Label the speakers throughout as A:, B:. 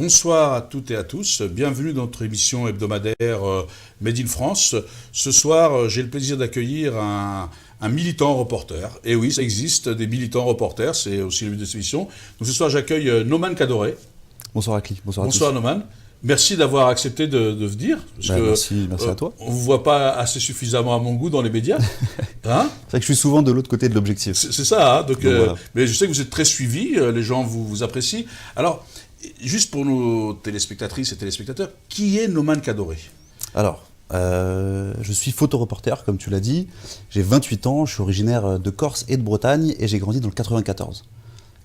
A: Bonsoir à toutes et à tous, bienvenue dans notre émission hebdomadaire Made in France. Ce soir, j'ai le plaisir d'accueillir un militant reporter. Et oui, ça existe, des militants reporters, c'est aussi le but de cette émission. Donc ce soir, j'accueille Noman Kadoré.
B: Bonsoir Akli, bonsoir à tous.
A: Bonsoir Noman. Merci d'avoir accepté de venir. Parce que,
B: merci à toi.
A: On ne vous voit pas assez suffisamment à mon goût dans les médias. Hein?
B: C'est vrai que je suis souvent de l'autre côté de l'objectif.
A: C'est ça, hein? Donc voilà. Mais je sais que vous êtes très suivi, les gens vous apprécient. Alors, juste pour nos téléspectatrices et téléspectateurs, qui est Noman Kadoré?
B: Alors, je suis photoreporter, comme tu l'as dit. J'ai 28 ans, je suis originaire de Corse et de Bretagne et j'ai grandi dans le 94.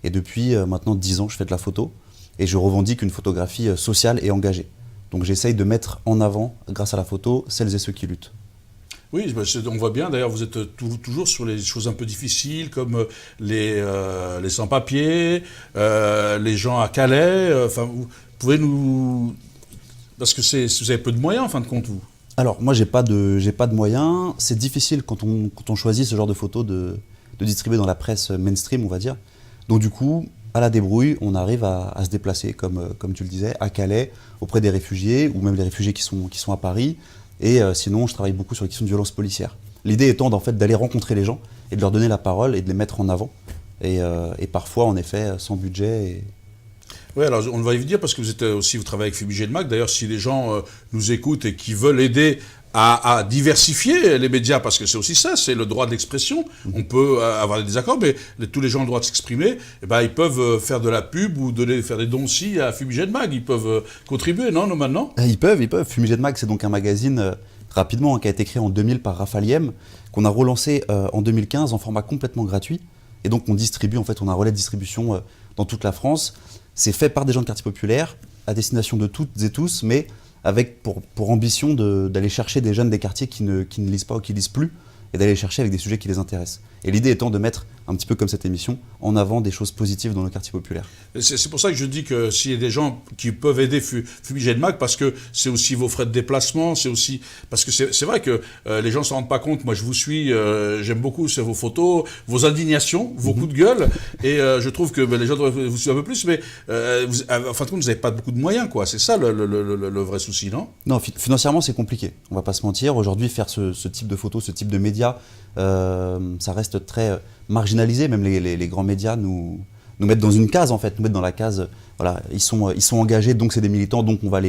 B: Et depuis maintenant 10 ans, je fais de la photo et je revendique une photographie sociale et engagée. Donc j'essaye de mettre en avant, grâce à la photo, celles et ceux qui luttent.
A: Oui, on voit bien, d'ailleurs, vous êtes toujours sur les choses un peu difficiles, comme les sans-papiers, les gens à Calais. Vous pouvez nous... Parce que vous avez peu de moyens, en fin de compte, vous.
B: Alors, moi, j'ai pas de moyens. C'est difficile quand on choisit ce genre de photos de distribuer dans la presse mainstream, on va dire. Donc du coup, à la débrouille, on arrive à se déplacer, comme tu le disais, à Calais, auprès des réfugiés, ou même les réfugiés qui sont à Paris. Et sinon, je travaille beaucoup sur les questions de violence policière. L'idée étant en fait, d'aller rencontrer les gens et de leur donner la parole et de les mettre en avant. Et parfois, en effet, sans budget.
A: Oui, alors on va y venir parce que vous travaillez avec Fumigène Mag. D'ailleurs, si les gens nous écoutent et qui veulent aider à diversifier les médias, parce que c'est aussi ça, c'est le droit de l'expression. On peut avoir des désaccords, mais tous les gens ont le droit de s'exprimer. Eh ben, ils peuvent faire de la pub ou faire des dons aussi à Fumigène Mag. Ils peuvent contribuer, non, maintenant?
B: Ils peuvent. Fumigène Mag, c'est donc un magazine, rapidement, qui a été créé en 2000 par Raphaël Yem, qu'on a relancé en 2015 en format complètement gratuit. Et donc on distribue, en fait, on a un relais de distribution dans toute la France. C'est fait par des gens de quartier populaire, à destination de toutes et tous, mais avec pour ambition d'aller chercher des jeunes des quartiers qui ne lisent pas ou qui lisent plus, et d'aller chercher avec des sujets qui les intéressent. Et l'idée étant de mettre, un petit peu comme cette émission, en avant des choses positives dans nos quartiers populaires.
A: C'est pour ça que je dis que s'il y a des gens qui peuvent aider Fumigène Mag, parce que c'est aussi vos frais de déplacement, c'est aussi... Parce que c'est vrai que les gens ne s'en rendent pas compte. Moi, je vous suis, j'aime beaucoup vos photos, vos indignations, vos coups de gueule, et je trouve que les gens devraient vous suivre un peu plus, mais en fin de compte, vous n'avez pas beaucoup de moyens, quoi. C'est ça le vrai souci, non?
B: Non, financièrement, c'est compliqué. On ne va pas se mentir. Aujourd'hui, faire ce type de photos, ce type de médias, ça reste très marginalisé. Même les grands médias nous mettent dans une case, en fait, nous mettent dans la case, voilà, ils sont engagés, donc c'est des militants, donc on va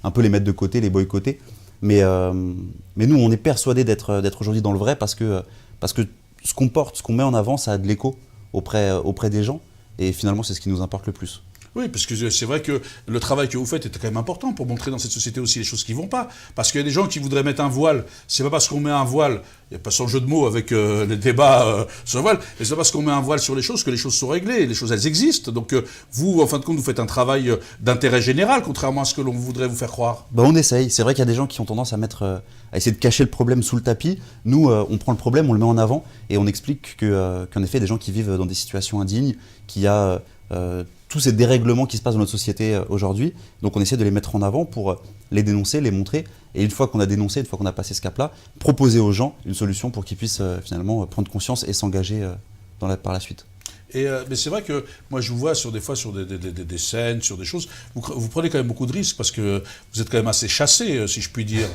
B: un peu les mettre de côté, les boycotter. Mais nous, on est persuadés d'être aujourd'hui dans le vrai parce que ce qu'on porte, ce qu'on met en avant, ça a de l'écho auprès des gens, et finalement, c'est ce qui nous importe le plus.
A: Oui, parce que c'est vrai que le travail que vous faites est quand même important pour montrer dans cette société aussi les choses qui ne vont pas. Parce qu'il y a des gens qui voudraient mettre un voile. C'est pas parce qu'on met un voile, il n'y a pas son jeu de mots avec les débats sur le voile, mais c'est pas parce qu'on met un voile sur les choses que les choses sont réglées. Les choses, elles existent. Donc vous, en fin de compte, vous faites un travail d'intérêt général, contrairement à ce que l'on voudrait vous faire croire.
B: On essaye. C'est vrai qu'il y a des gens qui ont tendance à essayer de cacher le problème sous le tapis. Nous, on prend le problème, on le met en avant et on explique qu'en effet, des gens qui vivent dans des situations indignes, qu'il y a tous ces dérèglements qui se passent dans notre société aujourd'hui. Donc on essaie de les mettre en avant pour les dénoncer, les montrer. Et une fois qu'on a dénoncé, une fois qu'on a passé ce cap-là, proposer aux gens une solution pour qu'ils puissent finalement prendre conscience et s'engager par la suite.
A: Mais c'est vrai que moi je vous vois des fois sur des scènes, sur des choses, vous prenez quand même beaucoup de risques parce que vous êtes quand même assez chassé, si je puis dire.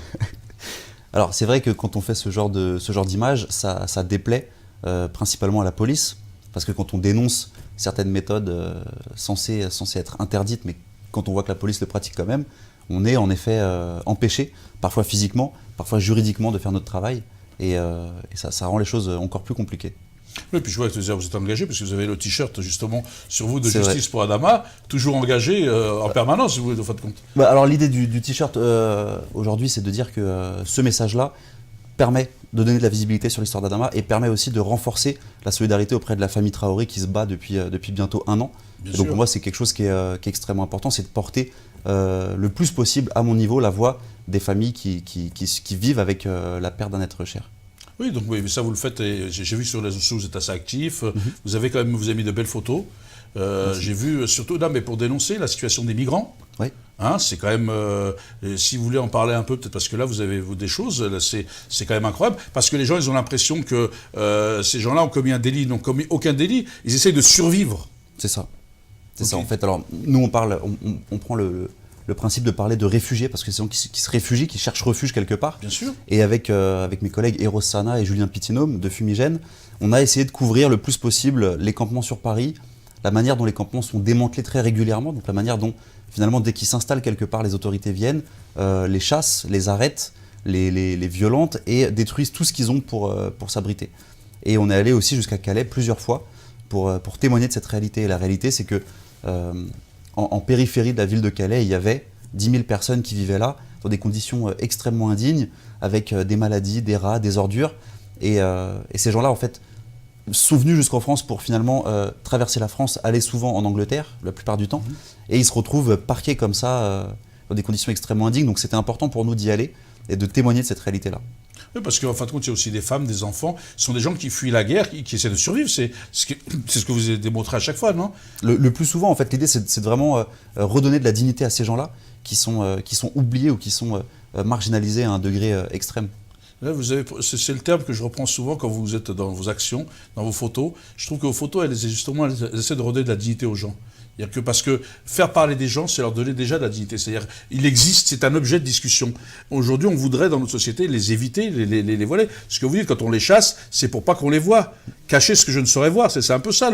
B: Alors c'est vrai que quand on fait ce genre d'image, ça déplaît principalement à la police, parce que quand on dénonce certaines méthodes censées être interdites, mais quand on voit que la police le pratique quand même, on est en effet empêché, parfois physiquement, parfois juridiquement, de faire notre travail, et ça rend les choses encore plus compliquées.
A: Oui, puis je vois que vous êtes engagé, parce que vous avez le t-shirt justement sur vous de Justice pour Adama, toujours engagé en permanence, vous, de fin de compte.
B: Alors l'idée du t-shirt aujourd'hui, c'est de dire que ce message-là permet de donner de la visibilité sur l'histoire d'Adama et permet aussi de renforcer la solidarité auprès de la famille Traoré qui se bat depuis bientôt 1 an. Et donc pour moi, c'est quelque chose qui est extrêmement important, c'est de porter le plus possible à mon niveau la voix des familles qui vivent avec la perte d'un être cher.
A: Oui, donc oui, ça vous le faites, et j'ai vu sur les réseaux sociaux, vous êtes assez actif, vous avez mis de belles photos. J'ai vu surtout, là, mais pour dénoncer la situation des migrants.
B: Oui.
A: Hein, c'est quand même, si vous voulez en parler un peu, peut-être parce que là vous avez des choses, c'est quand même incroyable, parce que les gens ils ont l'impression que ces gens-là ont commis un délit, ils n'ont commis aucun délit, ils essayent de survivre.
B: C'est ça. C'est ça,
A: Ok.
B: en fait. Alors, nous, on prend le principe de parler de réfugiés, parce que c'est des gens qui se réfugient, qui cherchent refuge quelque part.
A: Bien sûr.
B: Et avec mes collègues Eros Sana et Julien Pitinome de Fumigène, on a essayé de couvrir le plus possible les campements sur Paris, la manière dont les campements sont démantelés très régulièrement, donc la manière dont, finalement, dès qu'ils s'installent quelque part, les autorités viennent, les chassent, les arrêtent, les violentent et détruisent tout ce qu'ils ont pour s'abriter. Et on est allé aussi jusqu'à Calais plusieurs fois pour témoigner de cette réalité. Et la réalité, c'est que en périphérie de la ville de Calais, il y avait 10 000 personnes qui vivaient là, dans des conditions extrêmement indignes, avec des maladies, des rats, des ordures. Et ces gens-là, en fait, sont venus jusqu'en France pour finalement traverser la France, aller souvent en Angleterre, la plupart du temps, et ils se retrouvent parqués comme ça, dans des conditions extrêmement indignes. Donc c'était important pour nous d'y aller et de témoigner de cette réalité-là.
A: Oui, parce qu'en fin de compte, il y a aussi des femmes, des enfants. Ce sont des gens qui fuient la guerre, qui essaient de survivre. C'est ce que vous avez démontré à chaque fois, non?
B: Le plus souvent, en fait, l'idée, c'est de vraiment redonner de la dignité à ces gens-là qui sont oubliés ou qui sont marginalisés à un degré extrême.
A: Là, c'est le terme que je reprends souvent quand vous êtes dans vos actions, dans vos photos. Je trouve que vos photos, elles essaient de redonner de la dignité aux gens. C'est-à-dire que parce que faire parler des gens, c'est leur donner déjà de la dignité. C'est-à-dire, il existe, c'est un objet de discussion. Aujourd'hui, on voudrait, dans notre société, les éviter, les voiler. Ce que vous dites, quand on les chasse, c'est pour pas qu'on les voie. Cacher ce que je ne saurais voir. C'est un peu ça,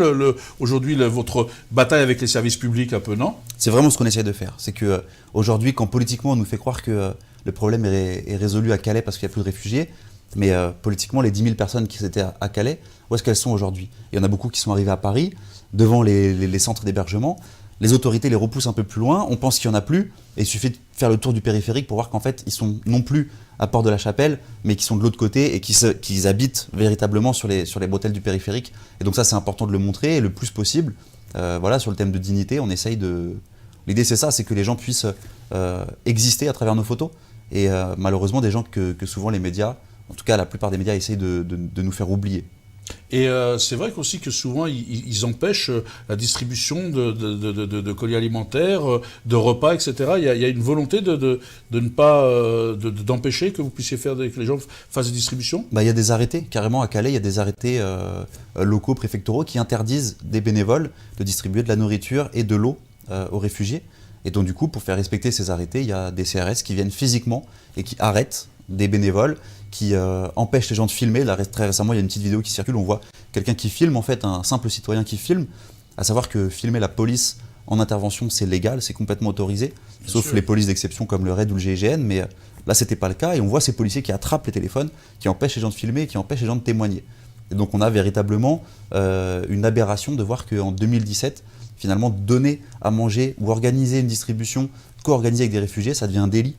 A: aujourd'hui, votre bataille avec les services publics, un peu, non?
B: C'est vraiment ce qu'on essaie de faire. C'est que aujourd'hui, quand politiquement, on nous fait croire que le problème est résolu à Calais parce qu'il n'y a plus de réfugiés, mais politiquement, les 10 000 personnes qui étaient à Calais, où est-ce qu'elles sont aujourd'hui? Il y en a beaucoup qui sont arrivés à Paris, devant les centres d'hébergement. Les autorités les repoussent un peu plus loin, on pense qu'il n'y en a plus, et il suffit de faire le tour du périphérique pour voir qu'en fait, ils sont non plus à Porte de la Chapelle, mais qui sont de l'autre côté et qu'ils habitent véritablement sur les bretelles du périphérique. Et donc ça, c'est important de le montrer, et le plus possible, voilà, sur le thème de dignité, on essaye de... L'idée, c'est ça, c'est que les gens puissent exister à travers nos photos. Et malheureusement, des gens que souvent les médias, en tout cas la plupart des médias, essayent de nous faire oublier.
A: Et c'est vrai aussi que souvent, ils empêchent la distribution de colis alimentaires, de repas, etc. Il y a une volonté de ne pas... d'empêcher que vous puissiez faire que les gens fassent des distributions?
B: Il y a des arrêtés, carrément à Calais, il y a des arrêtés locaux, préfectoraux, qui interdisent des bénévoles de distribuer de la nourriture et de l'eau aux réfugiés. Et donc du coup, pour faire respecter ces arrêtés, il y a des CRS qui viennent physiquement et qui arrêtent des bénévoles, qui empêchent les gens de filmer. Là, très récemment, il y a une petite vidéo qui circule, on voit quelqu'un qui filme, en fait, un simple citoyen qui filme, à savoir que filmer la police en intervention, c'est légal, c'est complètement autorisé, sauf les polices d'exception comme le RAID ou le GIGN, mais là, c'était pas le cas, et on voit ces policiers qui attrapent les téléphones, qui empêchent les gens de filmer, qui empêchent les gens de témoigner. Et donc on a véritablement une aberration de voir qu'en 2017, finalement, donner à manger ou organiser une distribution co-organisée avec des réfugiés, ça devient un délit.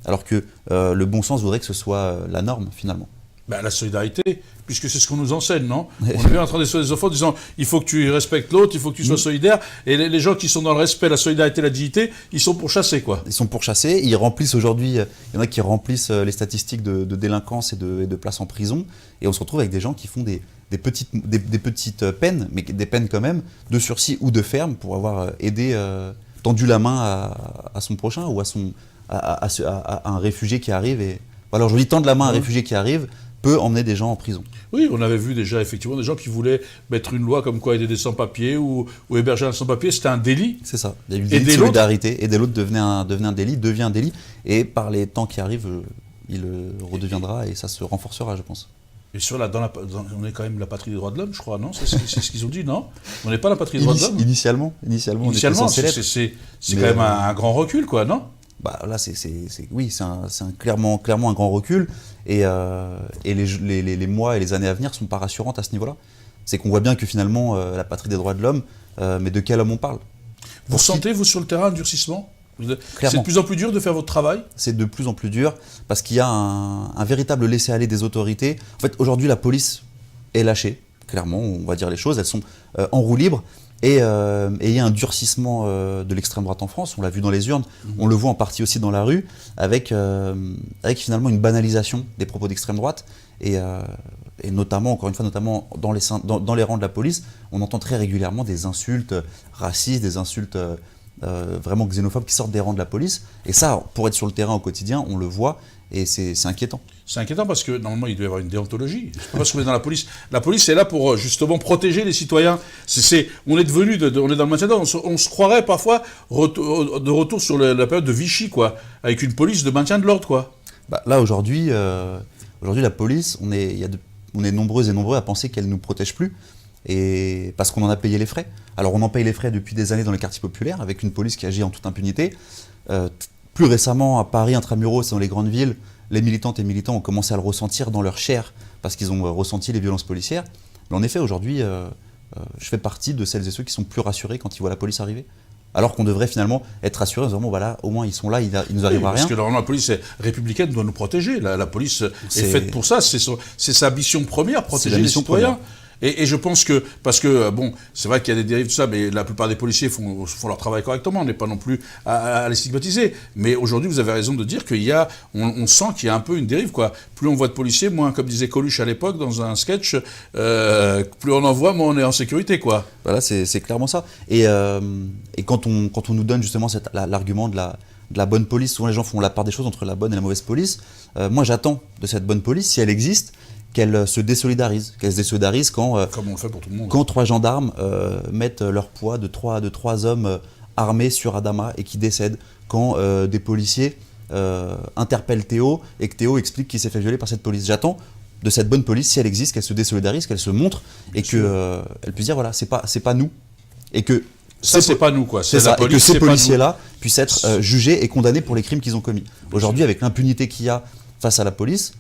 B: Alors que le bon sens voudrait que ce soit la norme, finalement.
A: La solidarité, puisque c'est ce qu'on nous enseigne, non? On est bien en train d'essayer des enfants en disant il faut que tu respectes l'autre, il faut que tu sois solidaire. Et les gens qui sont dans le respect, la solidarité, la dignité, ils sont pourchassés, quoi.
B: Ils sont pourchassés. Ils remplissent aujourd'hui, il y en a qui remplissent les statistiques de délinquance et de places en prison. Et on se retrouve avec des gens qui font des petites peines, mais des peines quand même, de sursis ou de ferme pour avoir aidé, tendu la main à son prochain ou à un réfugié qui arrive. Et voilà, aujourd'hui, tendre la main à un réfugié qui arrive peut emmener des gens en prison.
A: Oui, on avait vu déjà effectivement des gens qui voulaient mettre une loi comme quoi aider des sans-papiers ou héberger un sans-papier, c'était un délit.
B: C'est ça. Il y a eu le délit de solidarité. Aider l'autre devient un délit, devient un délit. Et par les temps qui arrivent, il redeviendra et ça se renforcera, je pense.
A: Et on est quand même la patrie des droits de l'homme, je crois, non? C'est ce qu'ils ont dit, non? On n'est pas la patrie des droits de l'homme?
B: Initialement,
A: c'est quand même un grand recul, quoi, non?
B: Là, c'est clairement un grand recul, et les mois et les années à venir sont pas rassurantes à ce niveau-là. C'est qu'on voit bien que finalement, la patrie des droits de l'homme, mais de quel homme on parle?
A: Vous sentez, vous, sur le terrain, un durcissement? C'est de plus en plus dur de faire votre travail?
B: C'est de plus en plus dur, parce qu'il y a un véritable laisser-aller des autorités. En fait, aujourd'hui, la police est lâchée, clairement, on va dire les choses, elles sont en roue libre. Et il y a un durcissement de l'extrême droite en France, on l'a vu dans les urnes, on le voit en partie aussi dans la rue, avec finalement une banalisation des propos d'extrême droite, et notamment, encore une fois, dans les rangs de la police, on entend très régulièrement des insultes racistes, des insultes vraiment xénophobes qui sortent des rangs de la police. Et ça, pour être sur le terrain au quotidien, on le voit et c'est inquiétant.
A: C'est inquiétant parce que normalement il doit y avoir une déontologie. Je ne peux pas se trouver dans la police. La police est là pour justement protéger les citoyens. On est devenu, on est dans le maintien d'ordre. On se croirait parfois de retour sur la période de Vichy, quoi, avec une police de maintien de l'ordre, quoi.
B: Bah, là aujourd'hui, la police, on est nombreux et nombreux à penser qu'elle ne nous protège plus. Et parce qu'on en a payé les frais. Alors on en paye les frais depuis des années dans les quartiers populaires, avec une police qui agit en toute impunité. Plus récemment, à Paris, intramuros, dans les grandes villes, les militantes et militants ont commencé à le ressentir dans leur chair, parce qu'ils ont ressenti les violences policières. Mais en effet, aujourd'hui, je fais partie de celles et ceux qui sont plus rassurés quand ils voient la police arriver. Alors qu'on devrait finalement être rassurés en disant, bon voilà, au moins ils sont là, il nous arrivera rien.
A: Parce que normalement la police républicaine doit nous protéger. La police est faite pour ça, c'est sa mission première, protéger les citoyens. Et je pense que, parce que, bon, c'est vrai qu'il y a des dérives, tout ça, mais la plupart des policiers font leur travail correctement, on n'est pas non plus à les stigmatiser. Mais aujourd'hui, vous avez raison de dire on sent qu'il y a un peu une dérive, quoi. Plus on voit de policiers, moins, comme disait Coluche à l'époque, dans un sketch, plus on en voit, moins on est en sécurité, quoi.
B: Voilà, c'est clairement ça. Et quand on nous donne justement l'argument de la bonne police, souvent les gens font la part des choses entre la bonne et la mauvaise police. Moi, j'attends de cette bonne police, si elle existe, qu'elle se désolidarise. Qu'elle se désolidarise quand,
A: comme on le fait pour tout le monde.
B: Quand 3 gendarmes mettent leur poids de 3 hommes armés sur Adama et qui décèdent. Quand des policiers interpellent Théo et que Théo explique qu'il s'est fait violer par cette police. J'attends de cette bonne police, si elle existe, qu'elle se désolidarise, qu'elle se montre et qu'elle puisse dire voilà, c'est pas nous. Et que
A: ça, c'est pas nous, quoi.
B: C'est ça, police, et que ces policiers-là puissent être jugés et condamnés pour les crimes qu'ils ont commis. Aujourd'hui, avec l'impunité qu'il y a face à la police,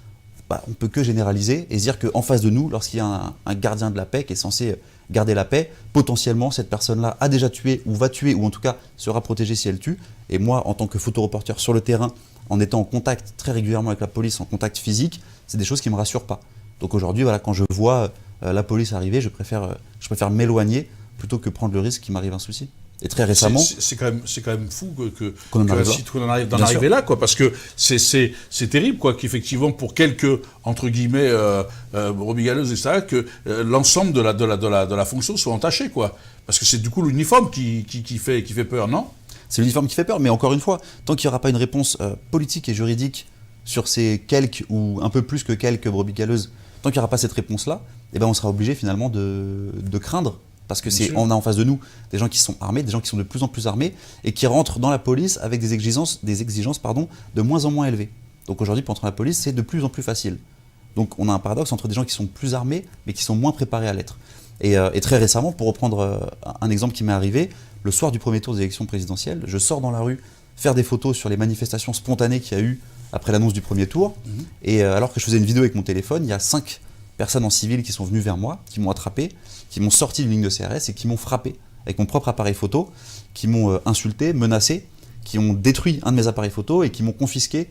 B: on ne peut que généraliser et se dire qu'en face de nous, lorsqu'il y a un gardien de la paix qui est censé garder la paix, potentiellement cette personne-là a déjà tué ou va tuer ou en tout cas sera protégée si elle tue. Et moi, en tant que photoreporter sur le terrain, en étant en contact très régulièrement avec la police, en contact physique, c'est des choses qui ne me rassurent pas. Donc aujourd'hui, voilà, quand je vois la police arriver, je préfère m'éloigner plutôt que prendre le risque qu'il m'arrive un souci. Et très récemment,
A: c'est quand même fou
B: qu'on
A: en arrive d'en arriver là, quoi, parce que c'est terrible, quoi, qu'effectivement pour quelques entre guillemets brebis galeuses, etc., que l'ensemble de la fonction soit entaché, quoi, parce que c'est du coup l'uniforme qui fait peur, non?
B: C'est l'uniforme qui fait peur, mais encore une fois, tant qu'il n'y aura pas une réponse politique et juridique sur ces quelques ou un peu plus que quelques brebis galeuses, tant qu'il n'y aura pas cette réponse-là, eh ben on sera obligé finalement de craindre. Parce que on a en face de nous des gens qui sont armés, des gens qui sont de plus en plus armés et qui rentrent dans la police avec des exigences de moins en moins élevées. Donc aujourd'hui, pour entrer dans la police, c'est de plus en plus facile. Donc on a un paradoxe entre des gens qui sont plus armés mais qui sont moins préparés à l'être. Et très récemment, pour reprendre un exemple qui m'est arrivé, le soir du premier tour des élections présidentielles, je sors dans la rue faire des photos sur les manifestations spontanées qu'il y a eu après l'annonce du premier tour. Et alors que je faisais une vidéo avec mon téléphone, il y a 5 personnes en civil qui sont venues vers moi, qui m'ont attrapé, qui m'ont sorti d'une ligne de CRS et qui m'ont frappé avec mon propre appareil photo, qui m'ont insulté, menacé, qui ont détruit un de mes appareils photo et qui m'ont confisqué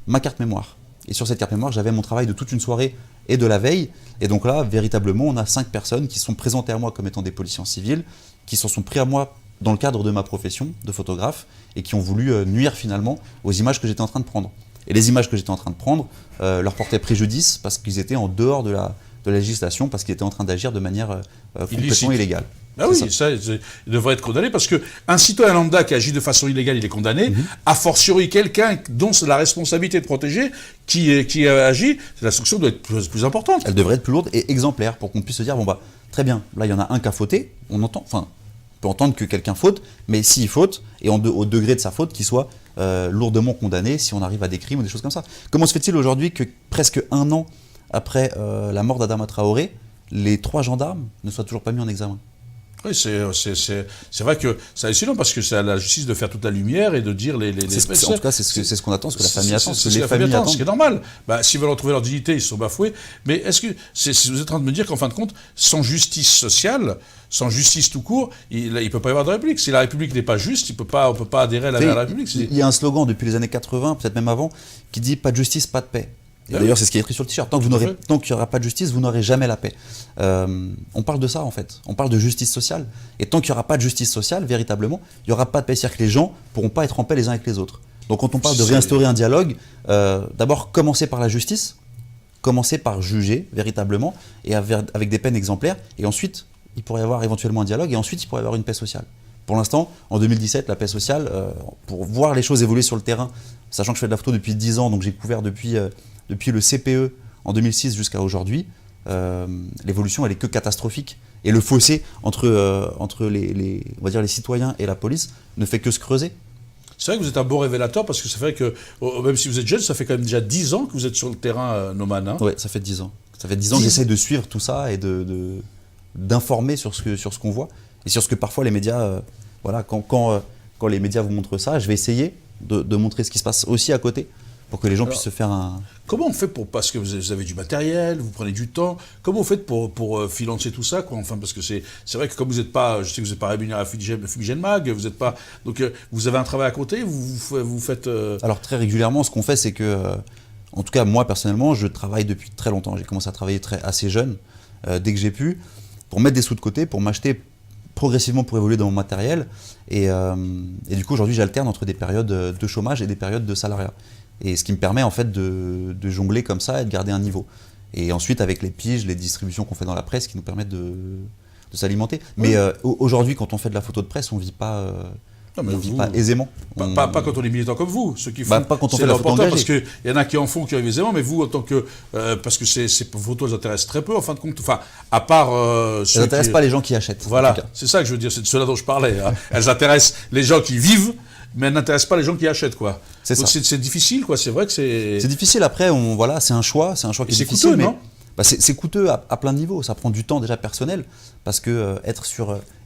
B: ma carte mémoire. Et sur cette carte mémoire, j'avais mon travail de toute une soirée et de la veille. Et donc là, véritablement, on a 5 personnes qui sont présentées à moi comme étant des policiers en civil, qui s'en sont pris à moi dans le cadre de ma profession de photographe et qui ont voulu nuire finalement aux images que j'étais en train de prendre. Et les images que j'étais en train de prendre leur portaient préjudice parce qu'ils étaient en dehors de la législation, parce qu'ils étaient en train d'agir de manière complètement illégale.
A: Ah oui, ça, il devrait être condamné parce qu'un citoyen lambda qui agit de façon illégale, il est condamné. A fortiori, quelqu'un dont c'est la responsabilité de protéger, qui agit, la sanction doit être plus importante.
B: Elle devrait être plus lourde et exemplaire pour qu'on puisse se dire, bon bah, très bien, là il y en a un qui a fauté, on peut entendre que quelqu'un faute, mais s'il faute, et au degré de sa faute, qu'il soit lourdement condamné si on arrive à des crimes ou des choses comme ça. Comment se fait-il aujourd'hui que presque 1 an après la mort d'Adama Traoré, les 3 gendarmes ne soient toujours pas mis en examen?
A: Oui, c'est vrai que c'est hallucinant parce que c'est à la justice de faire toute la lumière et de dire les
B: en tout cas, c'est ce qu'on attend, ce que la famille attend,
A: ce que les familles attendent. Ce qui est normal. S'ils veulent retrouver leur dignité, ils se sont bafoués. Mais est-ce que vous êtes en train de me dire qu'en fin de compte, sans justice sociale, sans justice tout court, il ne peut pas y avoir de République. Si la République n'est pas juste, on ne peut pas adhérer à la République.
B: Il y a un slogan depuis les années 80, peut-être même avant, qui dit « pas de justice, pas de paix ». D'ailleurs, c'est ce qui est écrit sur le t-shirt. Tant qu'il n'y aura pas de justice, vous n'aurez jamais la paix. On parle de ça, en fait. On parle de justice sociale. Et tant qu'il n'y aura pas de justice sociale, véritablement, il n'y aura pas de paix. C'est-à-dire que les gens ne pourront pas être en paix les uns avec les autres. Donc quand on parle de réinstaurer un dialogue, d'abord, commencer par la justice, commencer par juger, véritablement, et avec des peines exemplaires. Et ensuite, il pourrait y avoir éventuellement un dialogue, et ensuite, il pourrait y avoir une paix sociale. Pour l'instant, en 2017, la paix sociale, pour voir les choses évoluer sur le terrain, sachant que je fais de la photo depuis 10 ans, donc j'ai couvert depuis le CPE en 2006 jusqu'à aujourd'hui, l'évolution elle est que catastrophique. Et le fossé entre on va dire les citoyens et la police ne fait que se creuser.
A: C'est vrai que vous êtes un beau révélateur parce que c'est vrai que, même si vous êtes jeune, ça fait quand même déjà 10 ans que vous êtes sur le terrain, Naumann. Hein.
B: Oui, ça fait 10 ans. Ça fait 10 ans que j'essaie de suivre tout ça et d'informer sur ce qu'on voit et sur ce que parfois les médias, voilà, quand les médias vous montrent ça, je vais essayer de montrer ce qui se passe aussi à côté pour que les gens puissent se faire un...
A: Comment on fait parce que vous avez du matériel, vous prenez du temps, comment vous faites pour financer tout ça, quoi, enfin, parce que c'est vrai que comme vous n'êtes pas, je sais que vous n'êtes pas rémunéré à Fumigène Mag, vous n'êtes pas, donc vous avez un travail à côté, vous faites...
B: Alors très régulièrement, ce qu'on fait, c'est que, en tout cas moi personnellement, je travaille depuis très longtemps, j'ai commencé à travailler assez jeune, dès que j'ai pu, pour mettre des sous de côté, pour m'acheter progressivement pour évoluer dans mon matériel, et du coup aujourd'hui j'alterne entre des périodes de chômage et des périodes de salariat. Et ce qui me permet en fait de jongler comme ça et de garder un niveau. Et ensuite avec les piges, les distributions qu'on fait dans la presse qui nous permettent de s'alimenter. Mais aujourd'hui quand on fait de la photo de presse, on vit pas, vit pas aisément.
A: Pas quand on est militant comme vous, ceux qui font.
B: Pas quand on fait la photo engagée.
A: Parce qu'il y en a qui en font qui arrivent aisément, mais vous en tant que parce que ces photos elles intéressent très peu en fin de compte. Enfin, à part
B: elles n'intéressent pas les gens qui achètent.
A: Voilà, c'est ça que je veux dire, c'est de cela dont je parlais. Hein. Elles intéressent les gens qui vivent, mais elles n'intéressent pas les gens qui achètent, quoi. Donc c'est difficile, quoi. C'est vrai que c'est.
B: C'est difficile. Après, voilà, c'est un choix qui est difficile.
A: Coûteux, non?
B: C'est coûteux à plein de niveaux. Ça prend du temps déjà personnel, parce que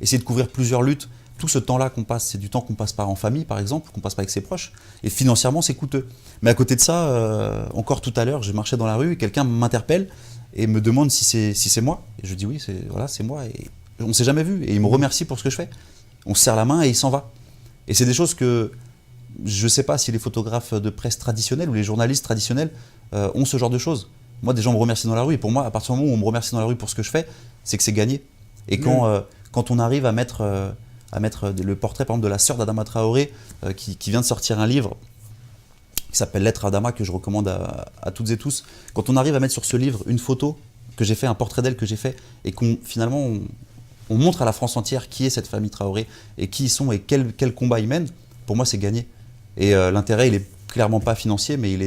B: essayer de couvrir plusieurs luttes, tout ce temps-là qu'on passe, c'est du temps qu'on passe pas en famille, par exemple, qu'on passe pas avec ses proches. Et financièrement, c'est coûteux. Mais à côté de ça, encore tout à l'heure, je marchais dans la rue et quelqu'un m'interpelle et me demande si c'est moi. Et je dis oui, c'est moi. Et on s'est jamais vu. Et il me remercie pour ce que je fais. On se serre la main et il s'en va. Et c'est des choses que je ne sais pas si les photographes de presse traditionnels ou les journalistes traditionnels ont ce genre de choses. Moi, des gens me remercient dans la rue. Et pour moi, à partir du moment où on me remercie dans la rue pour ce que je fais, c'est que c'est gagné. Et quand on arrive à mettre le portrait, par exemple, de la sœur d'Adama Traoré, qui vient de sortir un livre qui s'appelle Lettre à Adama, que je recommande à toutes et tous. Quand on arrive à mettre sur ce livre une photo que j'ai fait, un portrait d'elle que j'ai fait, et finalement on montre à la France entière qui est cette famille Traoré et qui ils sont et quel combat ils mènent, pour moi c'est gagné. Et l'intérêt il est clairement pas financier, mais il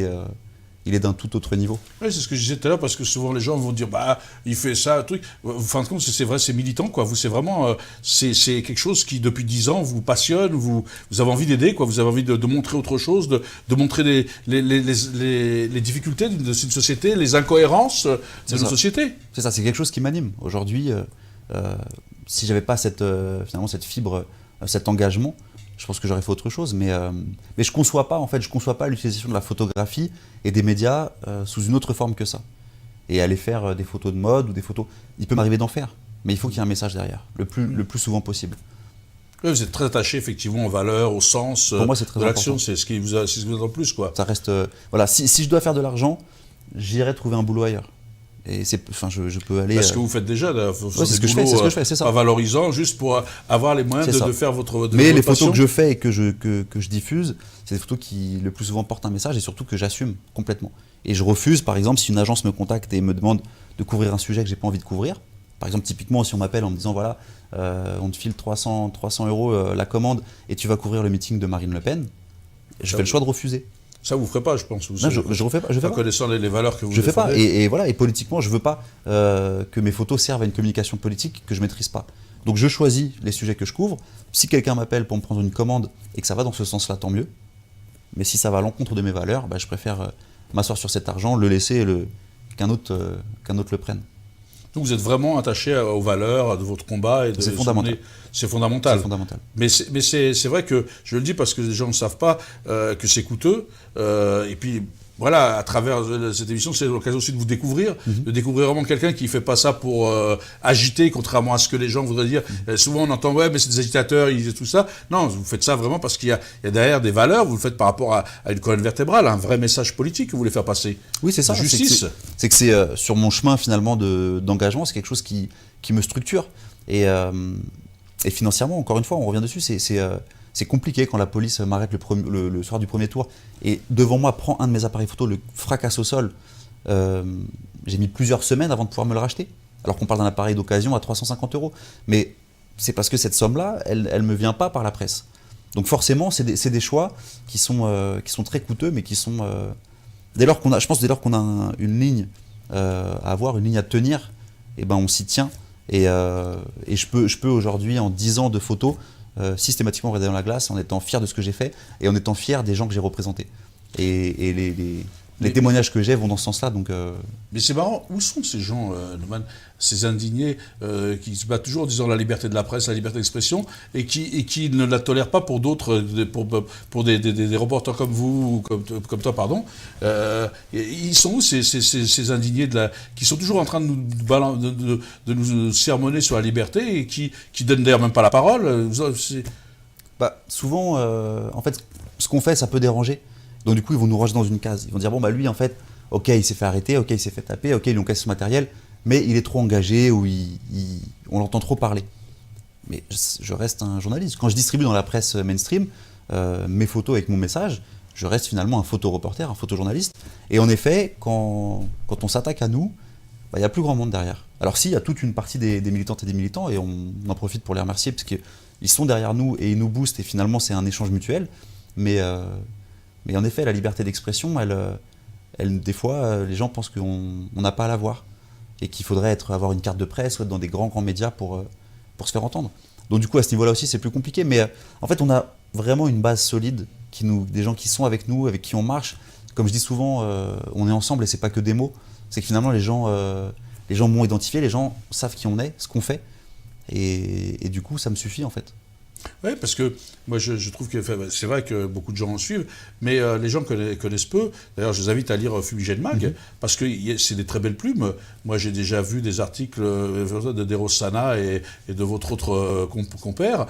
B: est d'un tout autre niveau.
A: Oui, c'est ce que je disais tout à l'heure, parce que souvent les gens vont dire bah il fait ça, un truc. En fin de compte, c'est vrai, c'est militant, quoi. Vous, c'est vraiment c'est quelque chose qui depuis 10 ans vous passionne, vous avez envie d'aider, quoi. Vous avez envie de montrer autre chose, de montrer les difficultés de cette société, les incohérences de notre société. C'est
B: ça, c'est quelque chose qui m'anime. Aujourd'hui, si j'avais pas finalement cette fibre, cet engagement, je pense que j'aurais fait autre chose, mais je conçois pas l'utilisation de la photographie et des médias sous une autre forme que ça. Et aller faire des photos de mode ou des photos, il peut m'arriver d'en faire, mais il faut qu'il y ait un message derrière, le plus souvent possible.
A: Oui, vous êtes très attaché effectivement aux valeurs, au sens
B: pour moi, c'est très
A: de l'action, c'est ce qui vous a en plus, quoi.
B: Ça reste, voilà, si je dois faire de l'argent, j'irai trouver un boulot ailleurs. Et je peux aller.
A: Parce que vous faites déjà,
B: c'est ce que je fais, c'est ça.
A: Pas valorisant, juste pour avoir les moyens de faire votre.
B: Mais les photos que je fais et que je diffuse, c'est des photos qui le plus souvent portent un message et surtout que j'assume complètement. Et je refuse, par exemple, si une agence me contacte et me demande de couvrir un sujet que j'ai pas envie de couvrir. Par exemple, typiquement, si on m'appelle en me disant voilà, on te file 300 € la commande et tu vas couvrir le meeting de Marine Le Pen, je fais le choix de refuser.
A: Ça vous ferait pas, je pense.
B: Non, je refais pas.
A: Connaissant les valeurs que vous
B: je
A: défendez.
B: fais pas. Et voilà. Et politiquement, je veux pas que mes photos servent à une communication politique que je maîtrise pas. Donc je choisis les sujets que je couvre. Si quelqu'un m'appelle pour me prendre une commande et que ça va dans ce sens-là, tant mieux. Mais si ça va à l'encontre de mes valeurs, je préfère m'asseoir sur cet argent, le laisser et qu'un autre le prenne.
A: Donc vous êtes vraiment attaché aux valeurs de votre combat et
B: c'est fondamental.
A: C'est fondamental.
B: C'est fondamental.
A: Mais c'est vrai que je le dis parce que les gens ne savent pas que c'est coûteux. Et puis voilà, à travers cette émission, c'est l'occasion aussi de vous découvrir, de découvrir vraiment quelqu'un qui ne fait pas ça pour agiter, contrairement à ce que les gens voudraient dire. Souvent, on entend, ouais, mais c'est des agitateurs, ils disent tout ça. Non, vous faites ça vraiment parce qu'il y a derrière des valeurs, vous le faites par rapport à une colonne vertébrale, un vrai message politique que vous voulez faire passer.
B: Oui, c'est ça.
A: Justice.
B: C'est que c'est sur mon chemin, finalement, d'engagement, c'est quelque chose qui me structure. Et financièrement, encore une fois, on revient dessus, c'est compliqué quand la police m'arrête le soir du premier tour et devant moi prend un de mes appareils photo, le fracasse au sol. J'ai mis plusieurs semaines avant de pouvoir me le racheter, alors qu'on parle d'un appareil d'occasion à 350 €. Mais c'est parce que cette somme-là, elle ne me vient pas par la presse. Donc forcément, c'est des choix qui sont très coûteux, mais qui sont... dès lors qu'on a une ligne à avoir, une ligne à tenir, et ben on s'y tient. Et je peux aujourd'hui, en 10 ans de photos, systématiquement regarder dans la glace en étant fier de ce que j'ai fait et en étant fier des gens que j'ai représentés. Et les témoignages que j'ai vont dans ce sens-là. Donc,
A: Mais c'est marrant, où sont ces gens, Neumann, ces indignés qui se battent toujours en disant la liberté de la presse, la liberté d'expression, et qui ne la tolèrent pas pour d'autres, pour des reporters comme vous, ou comme toi, pardon. Ils sont où ces indignés qui sont toujours en train de nous sermonner sur la liberté et qui donnent d'ailleurs même pas la parole?
B: Souvent, en fait, ce qu'on fait, ça peut déranger. Donc du coup, ils vont nous ranger dans une case. Ils vont dire, bon, lui, en fait, ok, il s'est fait arrêter, ok, il s'est fait taper, ok, ils lui ont cassé son matériel, mais il est trop engagé ou on l'entend trop parler. Mais je reste un journaliste. Quand je distribue dans la presse mainstream mes photos avec mon message, je reste finalement un photoreporter, un photojournaliste. Et en effet, quand on s'attaque à nous, il n'y a plus grand monde derrière. Alors si, il y a toute une partie des militantes et des militants, et on en profite pour les remercier, parce qu'ils sont derrière nous et ils nous boostent, et finalement, c'est un échange mutuel. Mais en effet, la liberté d'expression, des fois, les gens pensent qu'on n'a pas à l'avoir et qu'il faudrait avoir une carte de presse ou être dans des grands médias pour se faire entendre. Donc du coup, à ce niveau-là aussi, c'est plus compliqué. Mais en fait, on a vraiment une base solide, des gens qui sont avec nous, avec qui on marche. Comme je dis souvent, on est ensemble et c'est pas que des mots. C'est que finalement, les gens m'ont identifié, les gens savent qui on est, ce qu'on fait. Et du coup, ça me suffit en fait.
A: Oui, parce que moi je trouve que c'est vrai que beaucoup de gens en suivent, mais les gens connaissent peu. D'ailleurs, je vous invite à lire Fumigène Mag, parce que c'est des très belles plumes. Moi, j'ai déjà vu des articles de Deros Sana et de votre autre compère.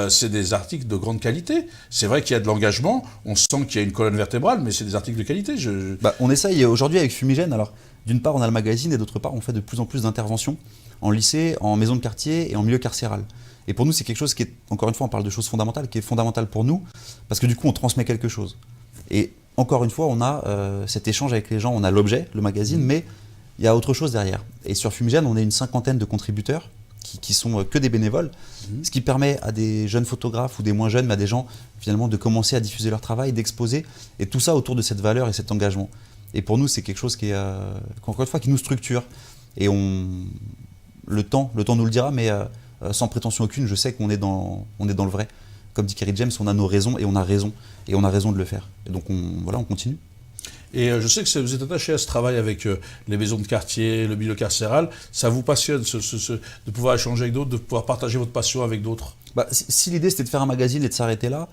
A: C'est des articles de grande qualité. C'est vrai qu'il y a de l'engagement, on sent qu'il y a une colonne vertébrale, mais c'est des articles de qualité.
B: On essaye aujourd'hui avec Fumigène. Alors, d'une part, on a le magazine, et d'autre part, on fait de plus en plus d'interventions en lycée, en maison de quartier et en milieu carcéral. Et pour nous, c'est quelque chose qui est, encore une fois, on parle de choses fondamentales, qui est fondamental pour nous, parce que du coup, on transmet quelque chose. Et encore une fois, on a cet échange avec les gens, on a l'objet, le magazine, mais il y a autre chose derrière. Et sur Fumigène, on est une 50aine de contributeurs qui sont que des bénévoles, ce qui permet à des jeunes photographes ou des moins jeunes, mais à des gens, finalement, de commencer à diffuser leur travail, d'exposer, et tout ça autour de cette valeur et cet engagement. Et pour nous, c'est quelque chose qui est, encore une fois, qui nous structure. Et le temps nous le dira, mais sans prétention aucune, je sais qu'on est dans le vrai. Comme dit Kerry James, on a nos raisons et on a raison. Et on a raison de le faire. Et donc, on continue.
A: Et je sais que vous êtes attaché à ce travail avec les maisons de quartier, le milieu carcéral. Ça vous passionne de pouvoir échanger avec d'autres, de pouvoir partager votre passion avec d'autres?
B: Si l'idée c'était de faire un magazine et de s'arrêter là,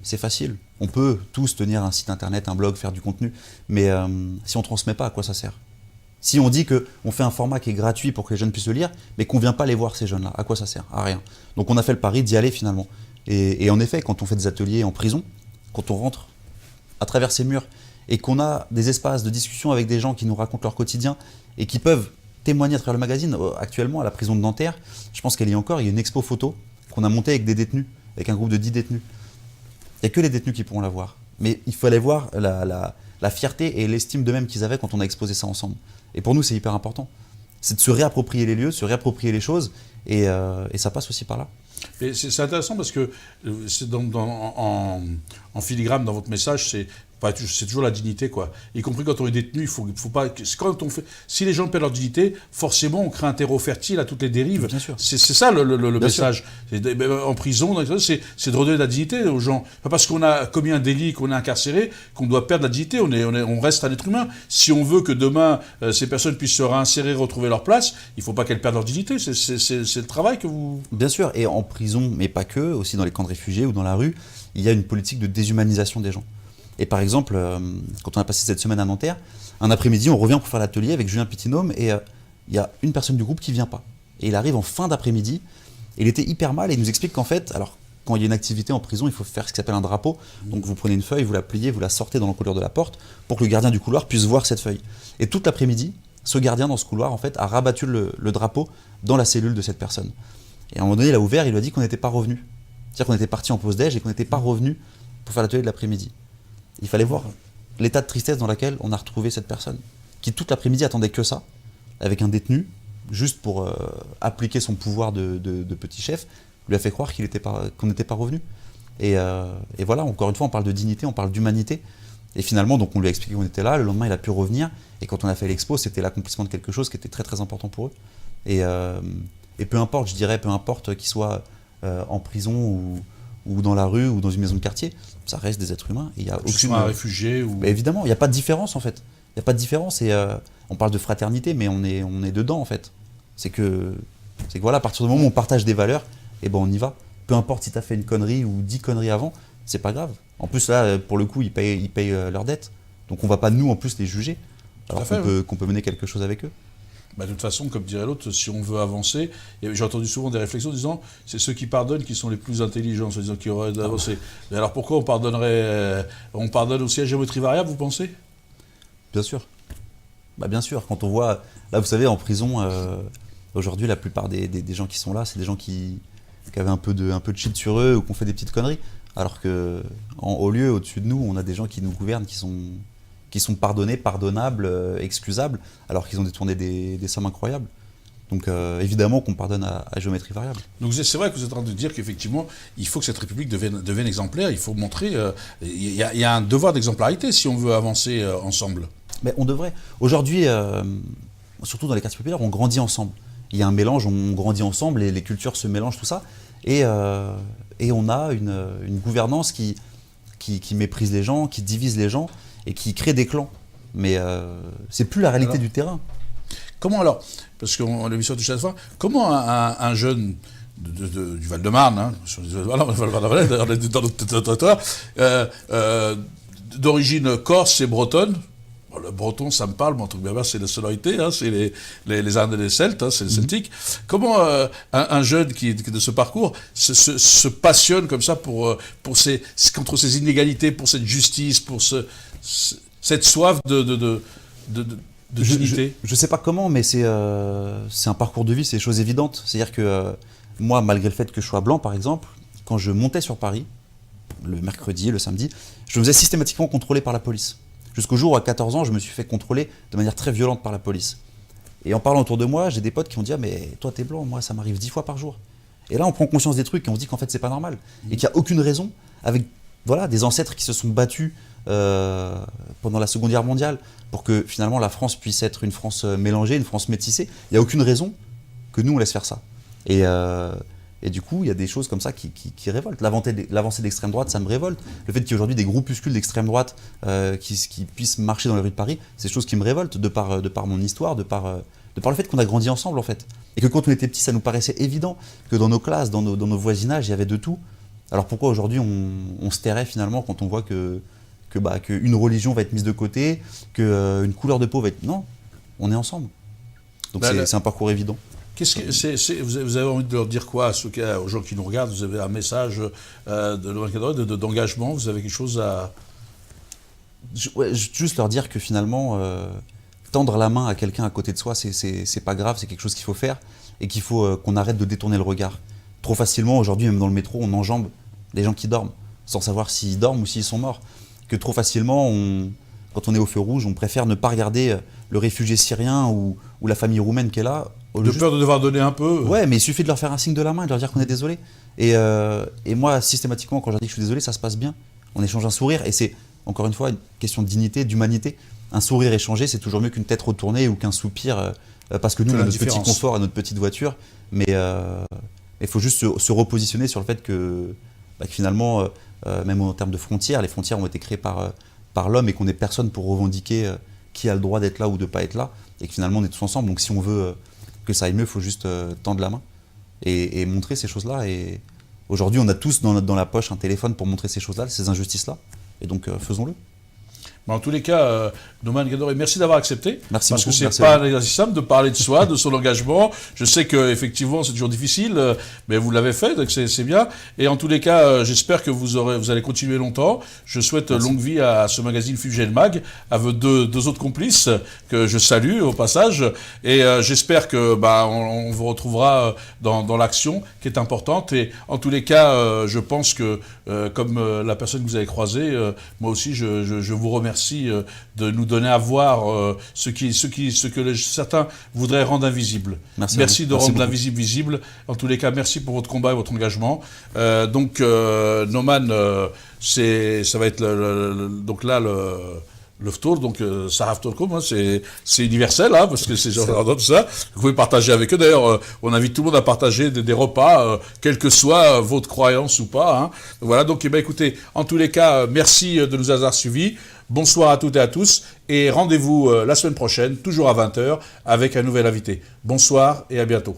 B: c'est facile. On peut tous tenir un site internet, un blog, faire du contenu. Mais si on ne transmet pas, à quoi ça sert? Si on dit qu'on fait un format qui est gratuit pour que les jeunes puissent le lire, mais qu'on ne vient pas les voir ces jeunes-là, à quoi ça sert? À rien. Donc on a fait le pari d'y aller finalement. Et en effet, quand on fait des ateliers en prison, quand on rentre à travers ces murs et qu'on a des espaces de discussion avec des gens qui nous racontent leur quotidien et qui peuvent témoigner à travers le magazine, actuellement à la prison de Nanterre, je pense qu'elle y est encore, il y a une expo photo qu'on a montée avec des détenus, avec un groupe de 10 détenus. Il n'y a que les détenus qui pourront la voir. Mais il faut aller voir la fierté et l'estime d'eux-mêmes qu'ils avaient quand on a exposé ça ensemble. Et pour nous, c'est hyper important. C'est de se réapproprier les lieux, de se réapproprier les choses, et ça passe aussi par là.
A: Et c'est intéressant parce que c'est en filigrane dans votre message, c'est toujours la dignité, quoi. Y compris quand on est détenu, il faut pas. Si les gens perdent leur dignité, forcément, on crée un terreau fertile à toutes les dérives.
B: Bien sûr.
A: C'est ça le message.
B: Sûr.
A: En prison, c'est de redonner de la dignité aux gens. Pas parce qu'on a commis un délit, qu'on est incarcéré, qu'on doit perdre la dignité. On reste un être humain. Si on veut que demain ces personnes puissent se réinsérer, retrouver leur place, il ne faut pas qu'elles perdent leur dignité. C'est le travail que vous.
B: Bien sûr. Et en prison, mais pas que, aussi dans les camps de réfugiés ou dans la rue, il y a une politique de déshumanisation des gens. Et par exemple, quand on a passé cette semaine à Nanterre, un après-midi, on revient pour faire l'atelier avec Julien Pitinhomme et il y a une personne du groupe qui ne vient pas. Et il arrive en fin d'après-midi, et il était hyper mal et il nous explique qu'en fait, alors quand il y a une activité en prison, il faut faire ce qui s'appelle un drapeau. Donc vous prenez une feuille, vous la pliez, vous la sortez dans l'encolure de la porte pour que le gardien du couloir puisse voir cette feuille. Et toute l'après-midi, ce gardien dans ce couloir en fait, a rabattu le drapeau dans la cellule de cette personne. Et à un moment donné, il a ouvert, il lui a dit qu'on n'était pas revenu. C'est-à-dire qu'on était parti en pause déj et qu'on n'était pas revenu pour faire l'atelier de l'après-midi. Il fallait voir l'état de tristesse dans lequel on a retrouvé cette personne, qui toute l'après-midi attendait que ça, avec un détenu, juste pour appliquer son pouvoir de petit chef, lui a fait croire qu'on n'était pas revenu. Et voilà, encore une fois, on parle de dignité, on parle d'humanité. Et finalement, donc on lui a expliqué qu'on était là, le lendemain il a pu revenir, et quand on a fait l'expo, c'était l'accomplissement de quelque chose qui était très très important pour eux. Et peu importe, je dirais, peu importe qu'ils soient en prison ou dans la rue ou dans une maison de quartier, ça reste des êtres humains. Il y a aucune...
A: un réfugié ou...
B: Mais évidemment, il n'y a pas de différence en fait. Il n'y a pas de différence, et on parle de fraternité, mais on est dedans en fait. C'est que voilà, à partir du moment où on partage des valeurs, et ben on y va. Peu importe si tu as fait une connerie ou 10 conneries avant, c'est pas grave. En plus, là, pour le coup, ils payent leurs dettes. Donc on va pas, nous, en plus, les juger. Alors qu'on peut mener quelque chose avec eux.
A: Bah, de toute façon, comme dirait l'autre, si on veut avancer, j'ai entendu souvent des réflexions disant c'est ceux qui pardonnent qui sont les plus intelligents, se disant qu'ils auraient d'avancer. Mais alors pourquoi on pardonnerait on pardonne aussi à géométrie variable, vous pensez?
B: Bien sûr. Bah, bien sûr. Quand on voit, là, vous savez, en prison, aujourd'hui, la plupart des gens qui sont là, c'est des gens qui avaient un peu de shit sur eux ou qui ont fait des petites conneries. Alors que, au-dessus de nous, on a des gens qui nous gouvernent, qui sont pardonnés, pardonnables, excusables, alors qu'ils ont détourné des sommes incroyables. Donc évidemment qu'on pardonne à géométrie variable.
A: Donc c'est vrai que vous êtes en train de dire qu'effectivement, il faut que cette République devienne exemplaire, il faut montrer... Il y a un devoir d'exemplarité si on veut avancer ensemble. Mais
B: on devrait. Aujourd'hui, surtout dans les quartiers populaires, on grandit ensemble. Il y a un mélange, on grandit ensemble, les cultures se mélangent, tout ça. Et on a une gouvernance qui méprise les gens, qui divise les gens et qui crée des clans. Mais c'est plus la réalité du terrain.
A: Comment alors, parce qu'on l'a vu sur chaque fois, comment un jeune du Val-de-Marne, hein, on est dans notre territoire, d'origine corse et bretonne, bon, le breton ça me parle, mais en tout cas c'est la sonorité, hein, c'est les Indes et les Celtes, hein, c'est le celtique. Comment un jeune qui de ce parcours se passionne comme ça contre ces inégalités, pour cette justice, pour cette soif de dignité?
B: Je ne sais pas comment, mais c'est un parcours de vie, c'est des choses évidentes. C'est-à-dire que moi, malgré le fait que je sois blanc, par exemple, quand je montais sur Paris, le mercredi, le samedi, je me faisais systématiquement contrôler par la police. Jusqu'au jour où, à 14 ans, je me suis fait contrôler de manière très violente par la police. Et en parlant autour de moi, j'ai des potes qui m'ont dit « Ah, mais toi, t'es blanc, moi, ça m'arrive 10 fois par jour. » Et là, on prend conscience des trucs et on se dit qu'en fait, c'est pas normal. Et qu'il n'y a aucune raison, avec des ancêtres qui se sont battus pendant la Seconde Guerre mondiale, pour que finalement la France puisse être une France mélangée, une France métissée. Il n'y a aucune raison que nous on laisse faire ça. Et du coup, il y a des choses comme ça qui révoltent. L'avancée de l'extrême droite, ça me révolte. Le fait qu'il y ait aujourd'hui des groupuscules d'extrême droite qui puissent marcher dans les rues de Paris, c'est des choses qui me révoltent de par mon histoire, de par le fait qu'on a grandi ensemble en fait. Et que quand on était petits, ça nous paraissait évident que dans nos classes, dans nos voisinages, il y avait de tout. Alors pourquoi aujourd'hui on se tairait finalement quand on voit qu'une religion va être mise de côté, qu'une couleur de peau va être... Non, on est ensemble. Donc c'est un parcours évident.
A: Vous avez envie de leur dire quoi aux gens qui nous regardent? Vous avez un message d'engagement? Vous avez quelque chose à...
B: Juste leur dire que finalement, tendre la main à quelqu'un à côté de soi, c'est pas grave, c'est quelque chose qu'il faut faire et qu'il faut qu'on arrête de détourner le regard. Trop facilement, aujourd'hui, même dans le métro, on enjambe les gens qui dorment, sans savoir s'ils dorment ou s'ils sont morts. Que trop facilement, quand on est au feu rouge, on préfère ne pas regarder le réfugié syrien ou la famille roumaine qui est là.
A: Peur de devoir donner un peu.
B: Ouais, mais il suffit de leur faire un signe de la main et de leur dire qu'on est désolé. Et moi, systématiquement, quand je leur dis que je suis désolé, ça se passe bien. On échange un sourire et c'est, encore une fois, une question de dignité, d'humanité. Un sourire échangé, c'est toujours mieux qu'une tête retournée ou qu'un soupir, parce que nous, on a notre petit confort à notre petite voiture. Mais il faut juste se repositionner sur le fait que finalement, même en termes de frontières, les frontières ont été créées par l'homme et qu'on n'est personne pour revendiquer qui a le droit d'être là ou de ne pas être là. Et que finalement, on est tous ensemble. Donc si on veut que ça aille mieux, il faut juste tendre la main et montrer ces choses-là. Et aujourd'hui, on a tous dans la poche un téléphone pour montrer ces choses-là, ces injustices-là. Et donc, faisons-le.
A: En tous les cas, Nouman Ghedoré, merci d'avoir accepté.
B: Merci
A: parce
B: beaucoup,
A: que c'est pas un exercice simple de parler de soi, de son engagement. Je sais qu'effectivement, c'est toujours difficile, mais vous l'avez fait, donc c'est bien. Et en tous les cas, j'espère que vous allez continuer longtemps. Je souhaite longue vie à ce magazine Fugel Mag, à vos deux autres complices que je salue au passage. Et j'espère que on vous retrouvera dans l'action qui est importante. Et en tous les cas, je pense que comme la personne que vous avez croisée, moi aussi, je vous remercie merci de nous donner à voir ce que certains voudraient rendre invisible. Merci de rendre l'invisible visible. En tous les cas, merci pour votre combat et votre engagement. Donc, Noman, ça va être donc là le tour, donc Saraf Tolkom, hein, c'est universel, hein, parce que c'est genre tout ça. Vous pouvez partager avec eux. D'ailleurs, on invite tout le monde à partager des repas, quelle que soit votre croyance ou pas. Hein. Voilà, donc écoutez, en tous les cas, merci de nous avoir suivis. Bonsoir à toutes et à tous, et rendez-vous la semaine prochaine, toujours à 20h, avec un nouvel invité. Bonsoir et à bientôt.